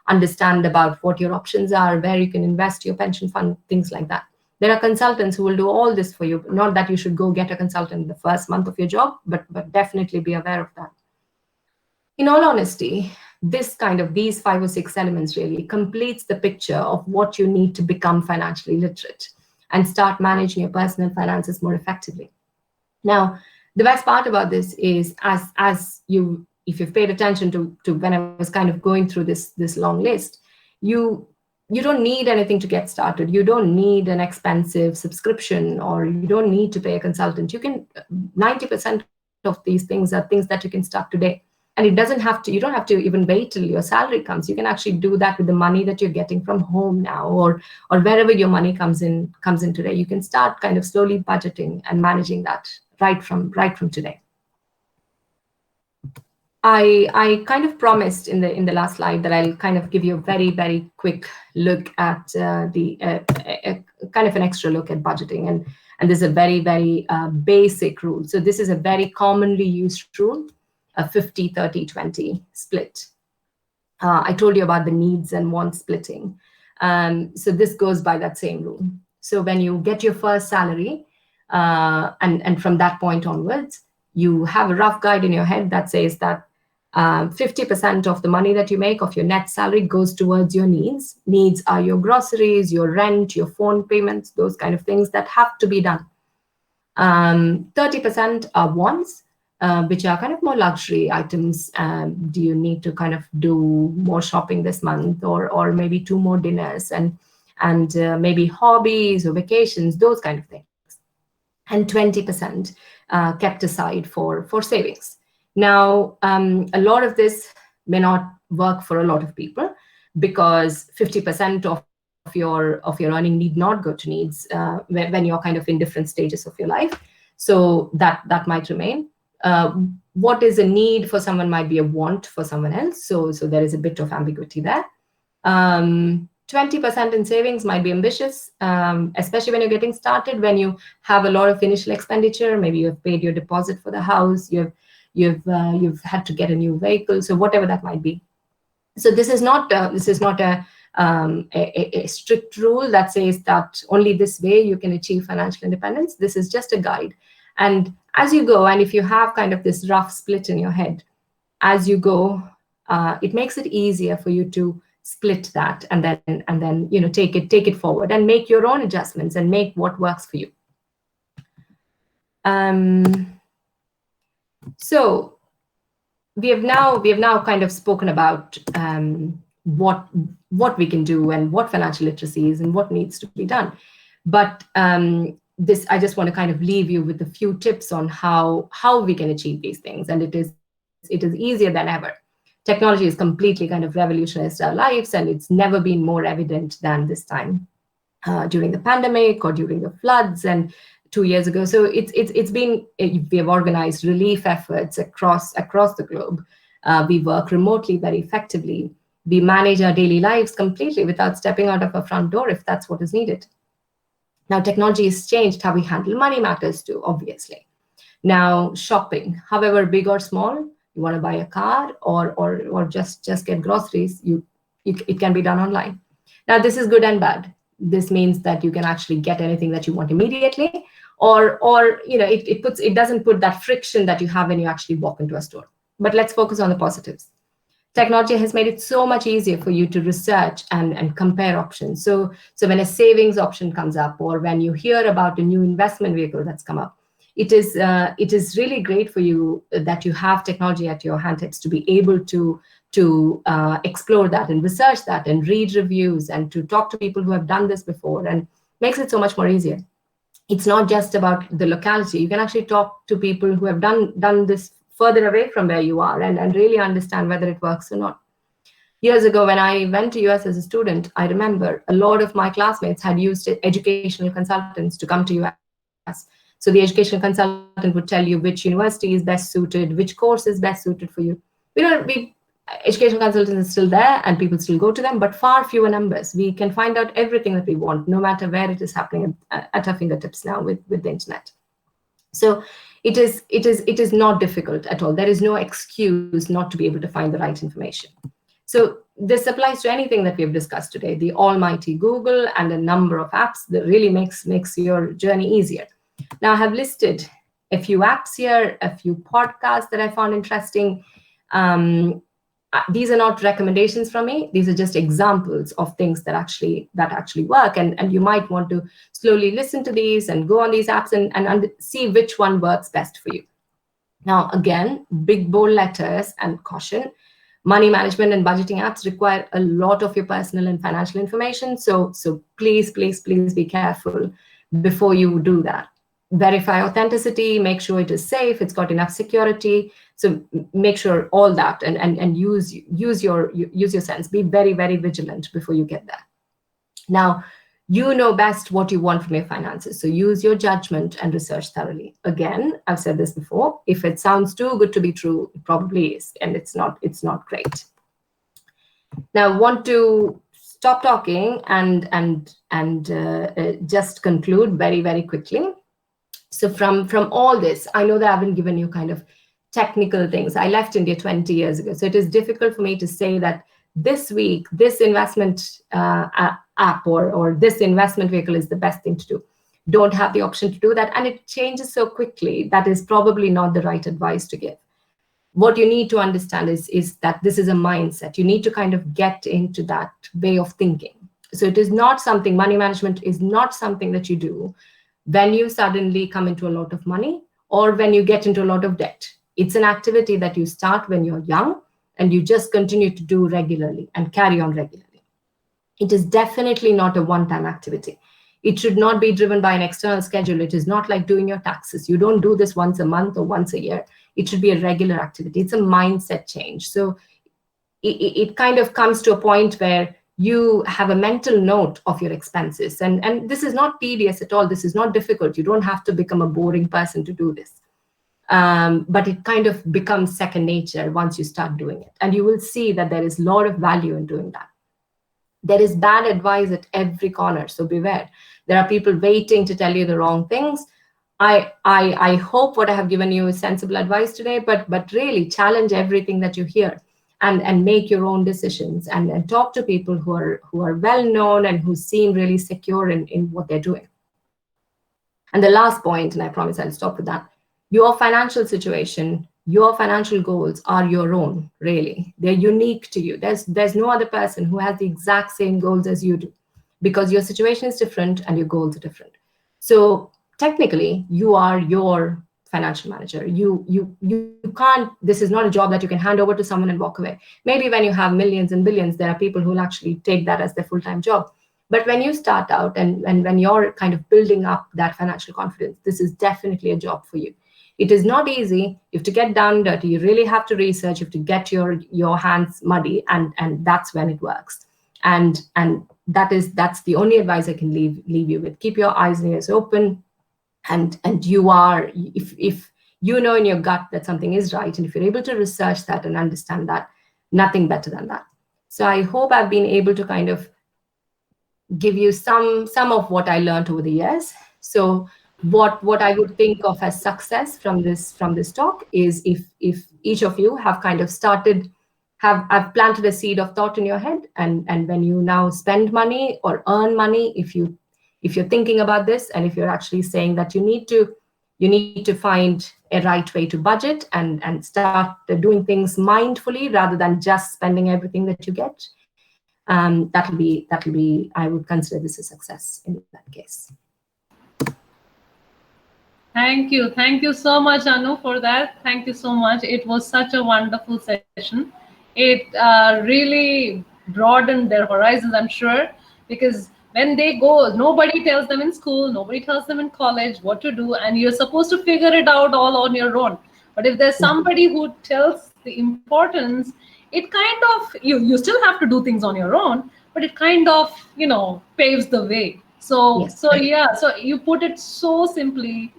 [SPEAKER 2] understand about what your options are, where you can invest your pension fund, things like that. There are consultants who will do all this for you. Not that you should go get a consultant in the first month of your job, but definitely be aware of that. In all honesty, these 5 or 6 elements really completes the picture of what you need to become financially literate and start managing your personal finances more effectively. Now, the best part about this is if you've paid attention to when I was kind of going through this long list, you don't need anything to get started. You don't need an expensive subscription, or you don't need to pay a consultant. 90% of these things are things that you can start today. And you don't have to even wait till your salary comes. You can actually do that with the money that you're getting from home now, or wherever your money comes in today. You can start kind of slowly budgeting and managing that right from today. I kind of promised in the last slide that I'll kind of give you a very, very quick look at kind of an extra look at budgeting, and this is a very, very basic rule. So this is a very commonly used rule, a 50-30-20 split. I told you about the needs and wants splitting. So this goes by that same rule. So when you get your first salary, and from that point onwards, you have a rough guide in your head that says that 50% of the money that you make of your net salary goes towards your needs. Needs are your groceries, your rent, your phone payments, those kind of things that have to be done. 30% are wants, which are kind of more luxury items. Do you need to kind of do more shopping this month, or maybe 2 more dinners, and maybe hobbies or vacations, those kind of things. And 20% kept aside for savings. Now, a lot of this may not work for a lot of people, because 50% of your earning need not go to needs when you're kind of in different stages of your life. So that might remain. What is a need for someone might be a want for someone else. So there is a bit of ambiguity there. 20% in savings might be ambitious, especially when you're getting started, when you have a lot of initial expenditure. Maybe you've paid your deposit for the house, you've had to get a new vehicle, so whatever that might be. So this is not a strict rule that says that only this way you can achieve financial independence. This is just a guide. And as you go, and if you have kind of this rough split in your head, as you go, it makes it easier for you to split that and then take it forward and make your own adjustments and make what works for you. So we have now kind of spoken about what we can do and what financial literacy is and what needs to be done. But I just want to kind of leave you with a few tips on how we can achieve these things, and it is easier than ever. Technology has completely kind of revolutionized our lives, and it's never been more evident than this time during the pandemic or during the floods and 2 years ago. So we have organized relief efforts across the globe. We work remotely very effectively. We manage our daily lives completely without stepping out of our front door if that's what is needed. Now, technology has changed how we handle money matters too, obviously. Now, shopping, however big or small, you want to buy a car or just get groceries, it can be done online. Now, this is good and bad. This means that you can actually get anything that you want immediately, or it doesn't put that friction that you have when you actually walk into a store. But let's focus on the positives. Technology has made it so much easier for you to research and compare options. So when a savings option comes up, or when you hear about a new investment vehicle that's come up, it is really great for you that you have technology at your handtips to be able to explore that and research that and read reviews and to talk to people who have done this before, and makes it so much more easier. It's not just about the locality. You can actually talk to people who have done this further away from where you are and really understand whether it works or not. Years ago, when I went to US as a student, I remember a lot of my classmates had used educational consultants to come to US. So the educational consultant would tell you which university is best suited, which course is best suited for you. Educational consultants are still there and people still go to them, but far fewer numbers. We can find out everything that we want, no matter where it is happening at our fingertips now with the internet. So it is not difficult at all. There is no excuse not to be able to find the right information. So this applies to anything that we've discussed today, the almighty Google and a number of apps that really makes your journey easier. Now, I have listed a few apps here, a few podcasts that I found interesting. These are not recommendations from me. These are just examples of things that actually work. And you might want to slowly listen to these and go on these apps and see which one works best for you. Now, again, big bold letters and caution. Money management and budgeting apps require a lot of your personal and financial information. So please be careful before you do that. Verify authenticity, make sure it is safe, it's got enough security. So make sure all that and use your sense. Be very, very vigilant before you get there. Now, you know best what you want from your finances. So use your judgment and research thoroughly. Again, I've said this before, if it sounds too good to be true, it probably is, and it's not great. Now, I want to stop talking and just conclude very, very quickly. So from all this, I know that I haven't given you kind of technical things. I left India 20 years ago, so it is difficult for me to say that this week, this investment app or this investment vehicle is the best thing to do. Don't have the option to do that. And it changes so quickly, that is probably not the right advice to give. What you need to understand is that this is a mindset. You need to kind of get into that way of thinking. So it is not something, money management is not something that you do when you suddenly come into a lot of money or when you get into a lot of debt. It's an activity that you start when you're young and you just continue to do regularly and carry on regularly. It is definitely not a one-time activity. It should not be driven by an external schedule. It is not like doing your taxes. You don't do this once a month or once a year. It should be a regular activity. It's a mindset change. So it kind of comes to a point where you have a mental note of your expenses. And this is not tedious at all. This is not difficult. You don't have to become a boring person to do this. But it kind of becomes second nature once you start doing it. And you will see that there is a lot of value in doing that. There is bad advice at every corner, so beware. There are people waiting to tell you the wrong things. I hope what I have given you is sensible advice today, but really challenge everything that you hear and make your own decisions and talk to people who are well known and who seem really secure in what they're doing. And the last point, and I promise I'll stop with that, your financial situation, your financial goals are your own, really. They're unique to you. There's no other person who has the exact same goals as you do, because your situation is different and your goals are different. So technically, you are your financial manager. You can't, this is not a job that you can hand over to someone and walk away. Maybe when you have millions and billions, there are people who will actually take that as their full-time job. But when you start out and when you're kind of building up that financial confidence, this is definitely a job for you. It is not easy. You have to get down dirty. You really have to research. You have to get your hands muddy, and that's when it works. And that's the only advice I can leave you with. Keep your eyes and ears open, and you are, if you know in your gut that something is right, and if you're able to research that and understand that, nothing better than that. So I hope I've been able to kind of give you some of what I learned over the years. So what I would think of as success from this talk is if each of you have kind of I've planted a seed of thought in your head, and when you now spend money or earn money, if you're thinking about this, and if you're actually saying that you need to find a right way to budget and start doing things mindfully rather than just spending everything that you get, that'll be I would consider this a success in that case.
[SPEAKER 1] Thank you so much, Anu, for that. Thank you so much. It was such a wonderful session. It really broadened their horizons, I'm sure, because when they go, nobody tells them in school, nobody tells them in college what to do, and you're supposed to figure it out all on your own. But if there's somebody who tells the importance, it kind of, you still have to do things on your own, but it kind of, paves the way. So,
[SPEAKER 2] Yes.
[SPEAKER 1] so you put it so simply,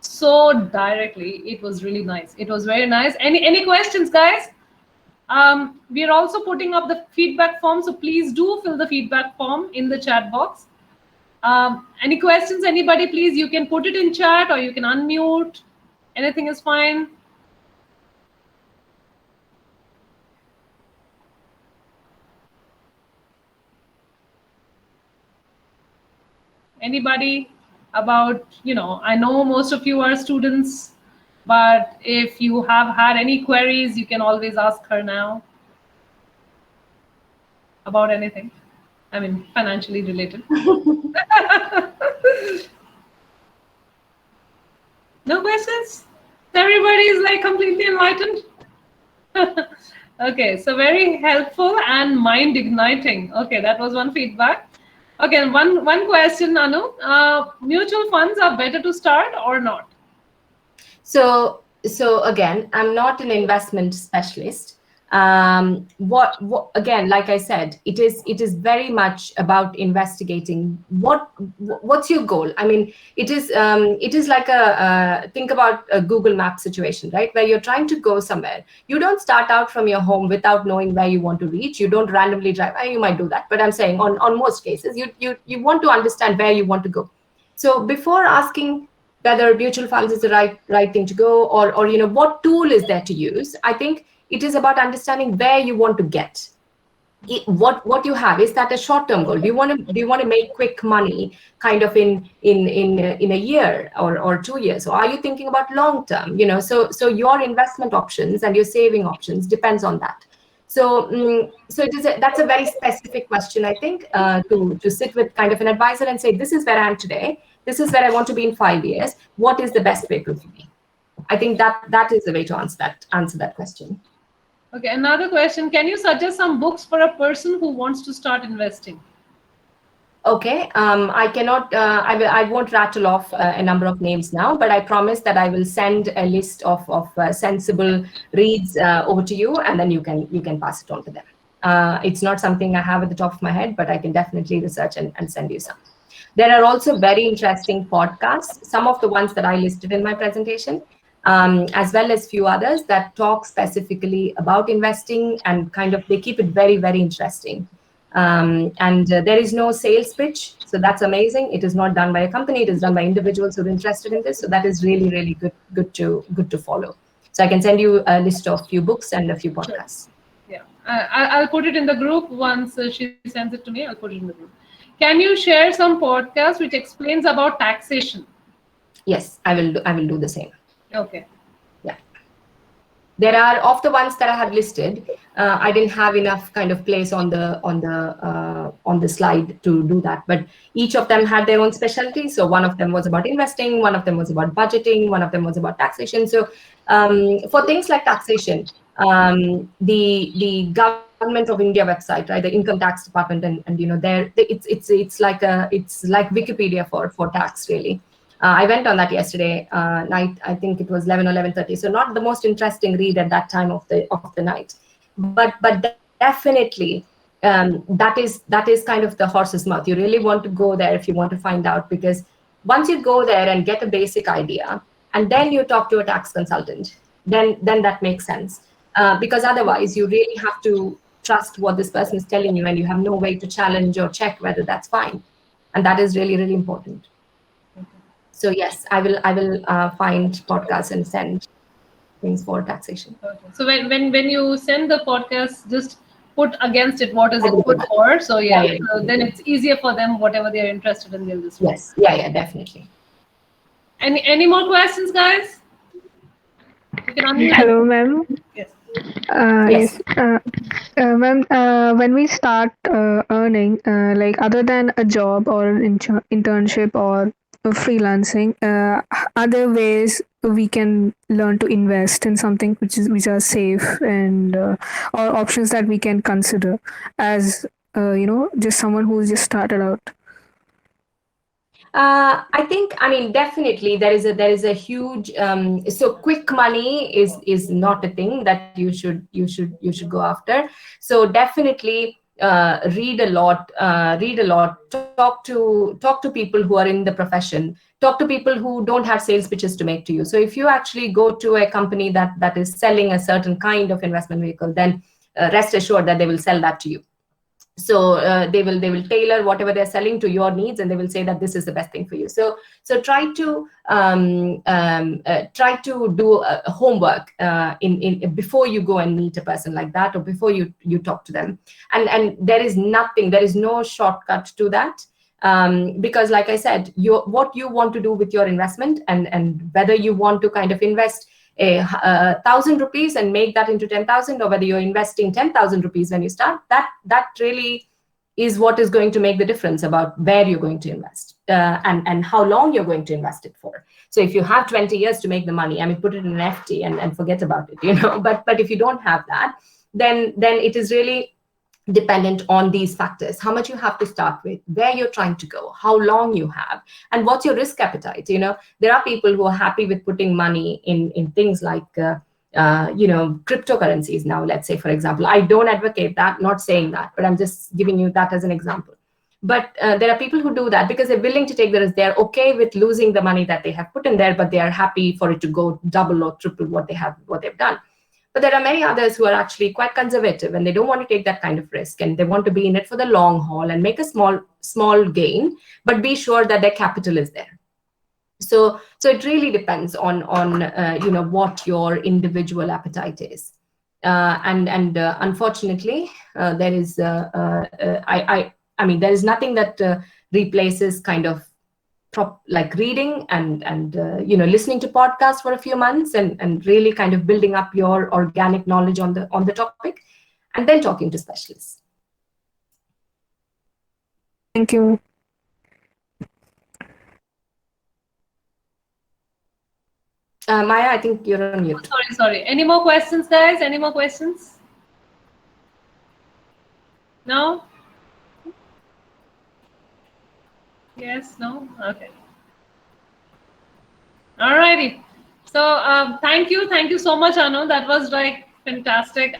[SPEAKER 1] so directly. It was really nice. It was very nice. Any questions, guys? We are also putting up the feedback form, so please do fill the feedback form in the chat box. Any questions, anybody, please? You can put it in chat or you can unmute. Anything is fine. anybody about, I know most of you are students, but if you have had any queries, you can always ask her now about anything. I mean, financially related. No questions? Everybody is like completely enlightened. Okay, so very helpful and mind igniting. Okay, that was one feedback. Okay, one question, Anu. Mutual funds are better to start or not?
[SPEAKER 2] So again, I'm not an investment specialist. What again, like I said, it is very much about investigating what's your goal. I mean, it is like think about a Google Map situation, right, where you're trying to go somewhere. You don't start out from your home without knowing where you want to reach. You don't randomly drive. You might do that, but I'm saying on most cases, you want to understand where you want to go. So before asking whether mutual funds is the right thing to go, or what tool is there to use, I think it is about understanding where you want to get. What you have, is that a short-term goal? Do you want to make quick money kind of in a year or 2 years, or are you thinking about long term? So your investment options and your saving options depends on that. So that's a very specific question, I think, to sit with kind of an advisor and say, this is where I am today, this is where I want to be in 5 years, what is the best vehicle for me? I think that is the way to answer that question.
[SPEAKER 1] Okay, another question. Can you suggest some books for a person who wants to start investing?
[SPEAKER 2] Okay, I cannot, I won't rattle off a number of names now, but I promise that I will send a list of sensible reads over to you, and then you can pass it on to them. It's not something I have at the top of my head, but I can definitely research and send you some. There are also very interesting podcasts, some of the ones that I listed in my presentation, as well as few others that talk specifically about investing, and kind of they keep it very, very interesting. And there is no sales pitch, so that's amazing. It is not done by a company; it is done by individuals who are interested in this. So that is really, really good to follow. So I can send you a list of few books and a few podcasts.
[SPEAKER 1] Yeah, I'll put it in the group once she sends it to me. I'll put it in the group. Can you share some podcast which explains about taxation?
[SPEAKER 2] Yes, I will do the same.
[SPEAKER 1] Okay.
[SPEAKER 2] Yeah. There are, of the ones that I have listed, I didn't have enough kind of place on the slide to do that, but each of them had their own specialty. So one of them was about investing, one of them was about budgeting, one of them was about taxation. So for things like taxation, the Government of India website, right, the Income Tax Department, and there it's like Wikipedia for tax, really. I went on that yesterday night. I think it was 11 or 11:30. So not the most interesting read at that time of the night, but definitely that is kind of the horse's mouth. You really want to go there if you want to find out, because once you go there and get a basic idea, and then you talk to a tax consultant, then that makes sense. Because otherwise, you really have to trust what this person is telling you, and you have no way to challenge or check whether that's fine, and that is really, really important. So yes, I will find podcasts and send things for taxation.
[SPEAKER 1] Okay. So when you send the podcast, just put against it what is it put for. So yeah, so then it's easier for them, whatever they are interested in, they'll just.
[SPEAKER 2] Yes, yeah, definitely.
[SPEAKER 1] Any more questions, guys? You can unmute.
[SPEAKER 3] Hello, ma'am.
[SPEAKER 1] Yes.
[SPEAKER 3] Yes. Ma'am, when we start earning, like other than a job or an internship or freelancing, are there ways we can learn to invest in something which are safe, and or options that we can consider as just someone who's just started out?
[SPEAKER 2] I mean, definitely there is a huge. So quick money is not a thing that you should go after. So definitely read a lot. Talk to people who are in the profession. Talk to people who don't have sales pitches to make to you. So if you actually go to a company that is selling a certain kind of investment vehicle, then rest assured that they will sell that to you. So they will tailor whatever they're selling to your needs, and they will say that this is the best thing for you. So try to do homework in before you go and meet a person like that, or before you talk to them. And there is no shortcut to that. Because like I said, what you want to do with your investment, and whether you want to kind of invest 1,000 rupees and make that into 10,000, or whether you're investing 10,000 rupees when you start, that really is what is going to make the difference about where you're going to invest, and how long you're going to invest it for. So if you have 20 years to make the money, I mean, put it in an FD and forget about it, but if you don't have that, then it is really dependent on these factors: how much you have to start with, where you're trying to go, how long you have, and what's your risk appetite. There are people who are happy with putting money in things like cryptocurrencies now, let's say, for example. I don't advocate that, not saying that, but I'm just giving you that as an example. But there are people who do that because they're willing to take the risk. They're okay with losing the money that they have put in there, but they are happy for it to go double or triple what they've done. But there are many others who are actually quite conservative, and they don't want to take that kind of risk, and they want to be in it for the long haul and make a small gain, but be sure that their capital is there. So it really depends on what your individual appetite is. Unfortunately, there is I mean, there is nothing that replaces kind of like reading and listening to podcasts for a few months and really kind of building up your organic knowledge on the topic, and then talking to specialists.
[SPEAKER 3] Thank you.
[SPEAKER 2] Maya, I think you're on mute.
[SPEAKER 1] Sorry. Any more questions, guys? Any more questions? No? Yes? No? Okay. Alrighty. So thank you so much, Anu. That was like fantastic.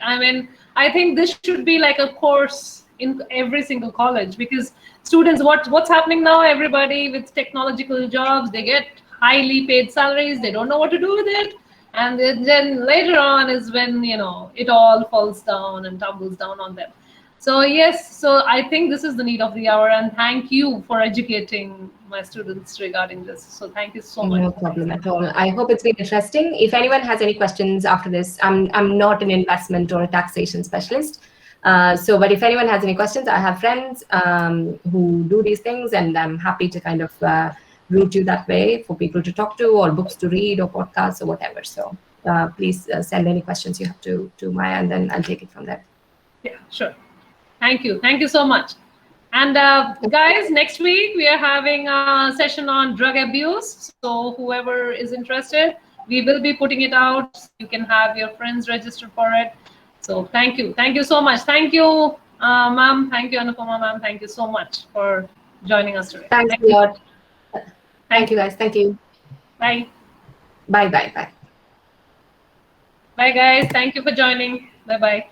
[SPEAKER 1] I mean, I think this should be like a course in every single college, because students, what's happening now? Everybody with technological jobs, they get highly paid salaries. They don't know what to do with it, and then later on is when it all falls down and tumbles down on them. So yes, so I think this is the need of the hour, and thank you for educating my students regarding this. So thank you so much.
[SPEAKER 2] No problem at all. I hope it's been interesting. If anyone has any questions after this, I'm not an investment or a taxation specialist. But if anyone has any questions, I have friends who do these things, and I'm happy to kind of route you that way for people to talk to, or books to read, or podcasts, or whatever. So please send any questions you have to Maya, and then I'll take it from there.
[SPEAKER 1] Yeah, sure. Thank you so much. And guys, next week we are having a session on drug abuse. So whoever is interested, we will be putting it out. You can have your friends register for it. So thank you so much. Thank you, ma'am. Thank you, Anupama ma'am. Thank you so much for joining us today.
[SPEAKER 2] Thanks a lot. Thank you, guys. Thank you.
[SPEAKER 1] Bye.
[SPEAKER 2] Bye, bye, bye.
[SPEAKER 1] Bye, guys. Thank you for joining. Bye, bye.